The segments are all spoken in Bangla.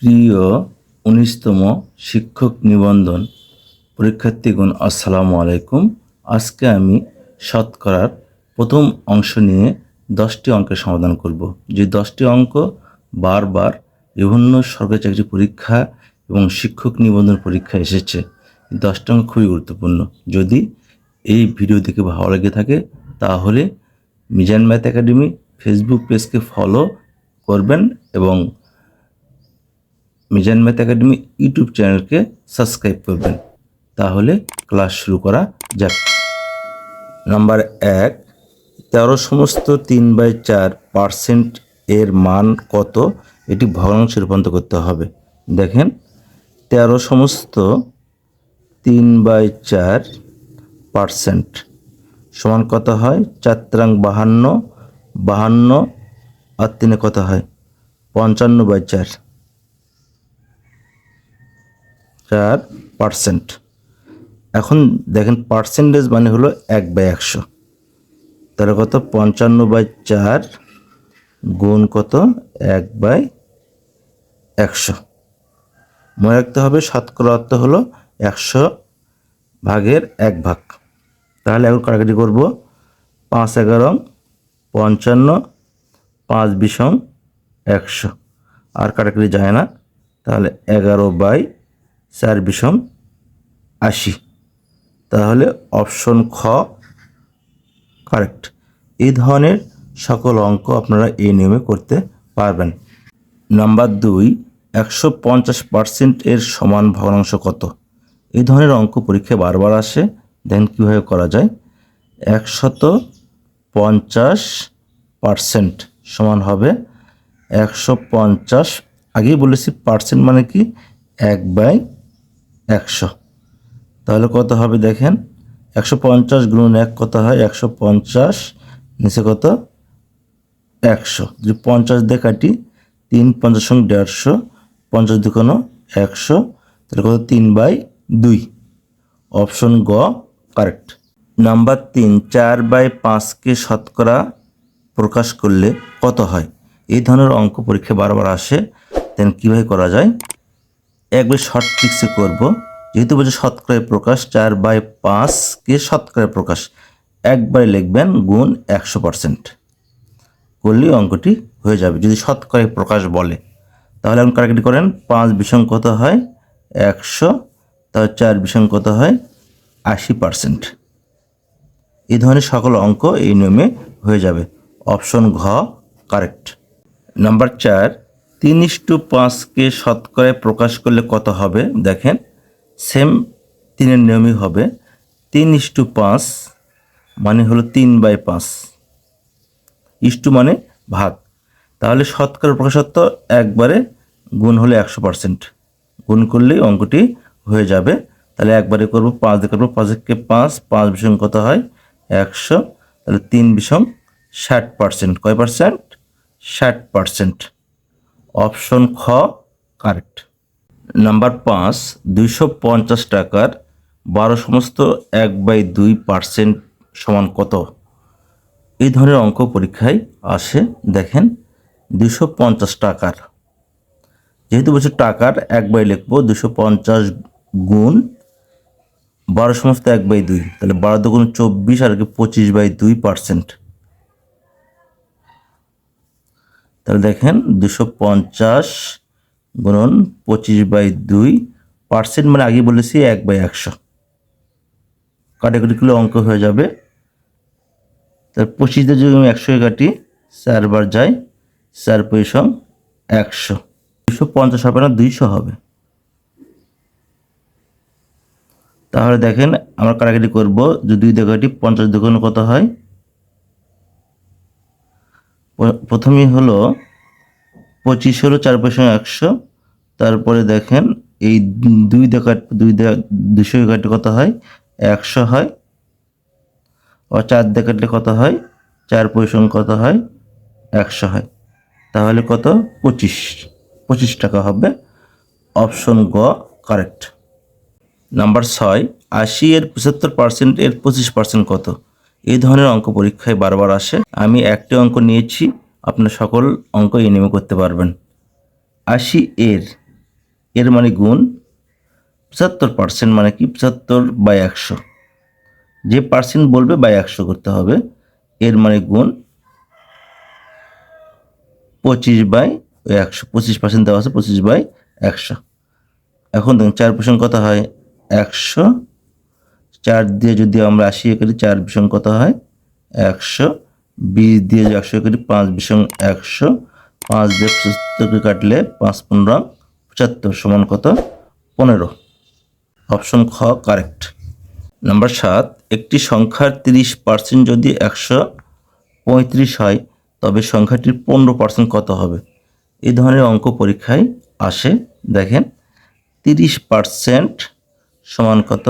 প্রিয় ১৯তম শিক্ষক নিবন্ধন পরীক্ষার্থীগণ, আসসালামু আলাইকুম। আজকে আমি শতকরার প্রথম অংশ নিয়ে 10টি অঙ্কের সমাধান করব। যে 10টি অঙ্ক বারবার বিভিন্ন সরকারি চাকরি পরীক্ষা এবং শিক্ষক নিবন্ধন পরীক্ষা এসেছে। 10টি অঙ্ক খুবই গুরুত্বপূর্ণ। যদি এই ভিডিও দেখে ভালো লেগে থাকে তাহলে মিজান ম্যাথ একাডেমি ফেসবুক পেজকে ফলো করবেন এবং মিজান ম্যাথ একাডেমি ইউটিউব চ্যানেলকে সাবস্ক্রাইব করবেন। তাহলে ক্লাস শুরু করা যাক। নাম্বার 1, 13 সমস্ত 3/4% এর মান কত? এটি ভগ্নাংশে রূপান্তর করতে হবে। দেখেন, 13 সমস্ত 3/4% সমান কত হয়? 4 52, 52 আর 3 কত হয়? 55/4%। এখন দেখেন, পার্সেন্টেজ মানে হলো 1/100। তাহলে কত? 55/4 গুণ কত? 1/100। মনে রাখতে হবে শতকরা অর্থ হলো 100 ভাগের 1 ভাগ। তাহলে এখন কাটাকাটি করব। 5 11 55, 5 20 100, আর কাটাকাটি যায় না। তাহলে 11/4 20 80। তাহলে অপশন খ কারেক্ট। এই ধরনের সকল অঙ্ক আপনারা এই নিয়মে করতে পারবেন। নাম্বার 2, 150% এর সমান ভগ্নাংশ কত? এই ধরনের অঙ্ক পরীক্ষায় বারবার আসে। দেখেন কীভাবে করা যায়। 150% সমান হবে 150, আগেই বলেছি পার্সেন্ট মানে কি 1/100। তাহলে কত হবে? দেখেন, 150 গুণন 1 কত হয়? 150, নিচে কত? 100। যদি 50 দিয়ে কাটি, 3 50 সঙ্গে 150, 50 দুগুণ 100, তাহলে কত? 3/2। অপশন গ কারেক্ট। নাম্বার 3, 4/5কে শতকরা প্রকাশ করলে কত হয়? এই ধরনের অঙ্ক পরীক্ষা বারবার আসে। দেন কীভাবে করা যায়? একবার শর্ট ট্রিক্সে করব। যেহেতু বলছে শতকরায় প্রকাশ, 4/5কে শতকরায় প্রকাশ একবারে লিখবেন গুণ 100% করলেই অঙ্কটি হয়ে যাবে। যদি শতকরায় প্রকাশ বলে তাহলে এখন কাটাকাটি করেন। 5 20 কত হয়? 100। তাহলে 4 20 কত হয়? 80%। এই ধরনের সকল অঙ্ক এই নিয়মে হয়ে যাবে। অপশন ঘ কারেক্ট। নাম্বার 4, 3:5কে শতকরায় প্রকাশ করলে কত হবে? দেখেন, সেম 3-এর নিয়মই হবে। 3:5 মানে হলো 3/5, ইস্টু মানে ভাগ। তাহলে শতকরা প্রকাশত্ব একবারে গুণ হলে 100%, গুণ করলেই অঙ্কটি হয়ে যাবে। তাহলে একবারে করব, 5 দিয়ে করবো, 5 কে 5, 5 20 কত হয়? 100। তাহলে 3 20 60%। কয় পার্সেন্ট? 60%। অপশন খ কারেক্ট। নাম্বার 5, 250 টাকার 12 সমস্ত 1/2% সমান কত? এই ধরনের অঙ্ক পরীক্ষায় আসে। দেখেন, 250 টাকার, যেহেতু বলছে টাকার একবারে লিখবো, 250 গুণ 12 সমস্ত 1/2, তাহলে 12 দুগুণ 24 আর কি 25/2%। তাহলে দেখেন, 250 গুণন 25/2%, মানে আগে বলেছি 1/100। কাটাকুটি করলে অঙ্ক হয়ে যাবে। তার 25 দিয়ে যদি আমি 100 কাটি, 4 বার যায়, 4 পয়সা 100। 250 হবে না, 200 হবে। তাহলে দেখেন, আমরা কাটাকাটি করব। যদি 2 দিয়ে কাটি, 50 দুগুণ কত হয়? প্রথমেই হলো 25 হলো 4 পয়সা 100। তারপরে দেখেন, এই 2 দিয়ে কাট, 200 কাটলে কত হয়? 100 হয়। ও 4 দিয়ে কাটলে কত হয়? 4 পয়সা কত হয়? 100 হয়। তাহলে কত? 25 টাকা হবে। অপশন গ কারেক্ট। নাম্বার 6, 80 এর 75% এর 25% কত? এই ধরনের অঙ্ক পরীক্ষায় বারবার আসে। আমি একটি অঙ্ক নিয়েছি, আপনার সকল অঙ্ক এই নিয়মে করতে পারবেন। 80 এর এর মানে গুণ 75% মানে কি 75/100, যে পার্সেন্ট বলবে বাই 100 করতে হবে। এর মানে গুণ 25/100, 25% দেওয়া আছে, 25/100। এখন দেখুন 4 কত হয় 100, 4 দিয়ে যদি আমরা 80 করি 4 কত হয় 100, 20 দিয়ে 100 করি 5 100, 5 দিয়ে 75 কাটলে 5 15 75 সমান কত 15। অপশন খ কারেক্ট। নাম্বার 7, একটি সংখ্যার 30% যদি 135 হয় তবে সংখ্যাটির 15% কত হবে? এই ধরনের অঙ্ক পরীক্ষায় আসে। দেখেন 30% সমান কত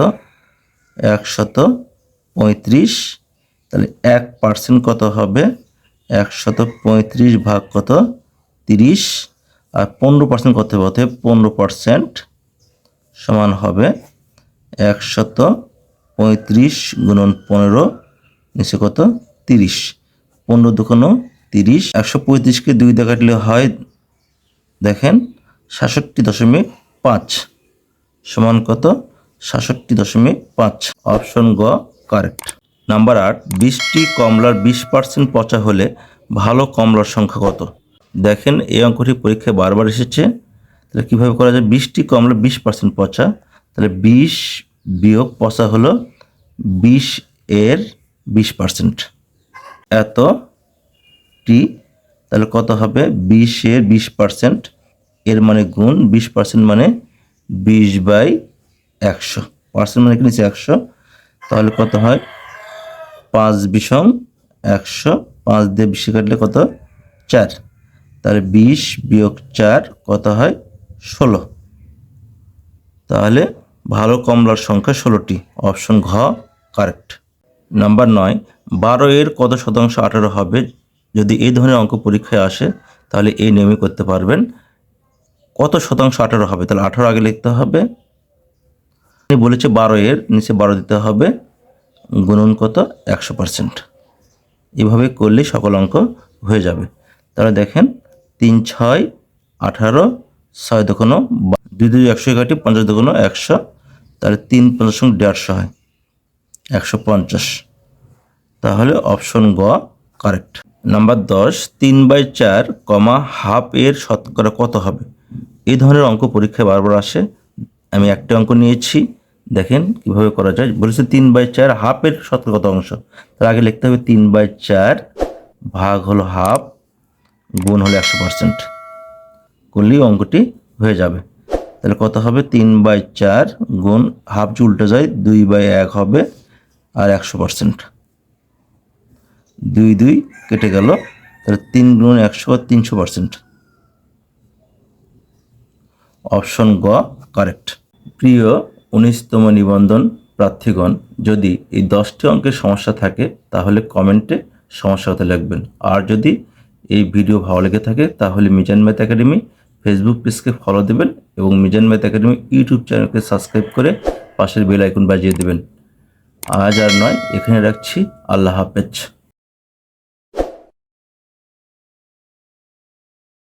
135, তাহলে 1% কত হবে 135 ভাগ কত 30, আর 15% কত হবে? অতএব 15% সমান হবে 135 গুণন 15 নিচে কত 30, 15 দুগুণ 30, 135কে 2 দিয়ে কাটলে হয় দেখেন 67.5 সমান কত 67.5। অপশন গ কারেক্ট। নাম্বার 8, 20টি কমলার 20% পচা হলে ভালো কমলার সংখ্যা কত? দেখেন এই অঙ্কটি পরীক্ষায় বারবার এসেছে। তাহলে কীভাবে করা যায়? 20টি কমলা 20% পচা, তাহলে 20 বিয়োগ পচা হলো 20 এর 20%, এত টি, তাহলে কত হবে 20 এর 20%, এর মানে গুণ 20% মানে 20/100, পার্সেন্ট মানে কি নিচে 100, তাহলে কত হয় 5 100, 5 দিয়ে 20 কাটলে কত 4, তাহলে 20 বিয়োগ 4 কত হয় 16, তাহলে ভালো কমলার সংখ্যা 16টি। অপশন ঘ কারেক্ট। নাম্বার 9, 12 এর কত শতাংশ 18 হবে? যদি এই ধরনের অঙ্ক পরীক্ষায় আসে তাহলে এই নিয়মই করতে পারবেন। কত শতাংশ 18 হবে? তাহলে 18 আগে লিখতে হবে, বলেছে 12 এর নিচে 12 দিতে হবে, গুণন কত 100%। এভাবে করলে সকল অঙ্ক হয়ে যাবে। তাহলে দেখেন 3 6 18, 6 দুগুণ 2 2 100 কাটি 50 দুগুণ 100, তাহলে 3 50 সঙ্গে 150 হয় 150, তাহলে অপশন গ কারেক্ট। নাম্বার 10, 3/4 হাফ এর শতকরা কত হবে? এই ধরনের অঙ্ক পরীক্ষায় বারবার আসে। আমি একটা অঙ্ক নিয়েছি, দেখেন কিভাবে করা যায়। বলেছে 3/4 হাফের শতকরা কত অংশ? তার আগে লিখতে হবে 3/4 ভাগ হলো হাফ গুণ হলো 100%, করলেই অঙ্কটি হয়ে যাবে। তাহলে কত হবে 3/4 গুণ হাফ যে উল্টে যায় 2/1 হবে, আর 100%, 2 2 কেটে গেল, তাহলে 3 গুণ 100 300%। অপশন গ কারেক্ট। প্রিয় 19তম নিবন্ধন প্রার্থীগণ, যদি এই 10টি অঙ্কের সমস্যা থাকে তাহলে কমেন্টে সমস্যা হতে লিখবেন। আর যদি এই ভিডিও ভালো লেগে থাকে তাহলে মিজান ম্যাথ একাডেমি ফেসবুক পেজকে ফলো দেবেন এবং মিজান ম্যাথ একাডেমি ইউটিউব চ্যানেলকে সাবস্ক্রাইব করে পাশের বেল আইকন বাজিয়ে দেবেন। আজ আর নয়, এখানে রাখছি। আল্লাহ হাফেজ।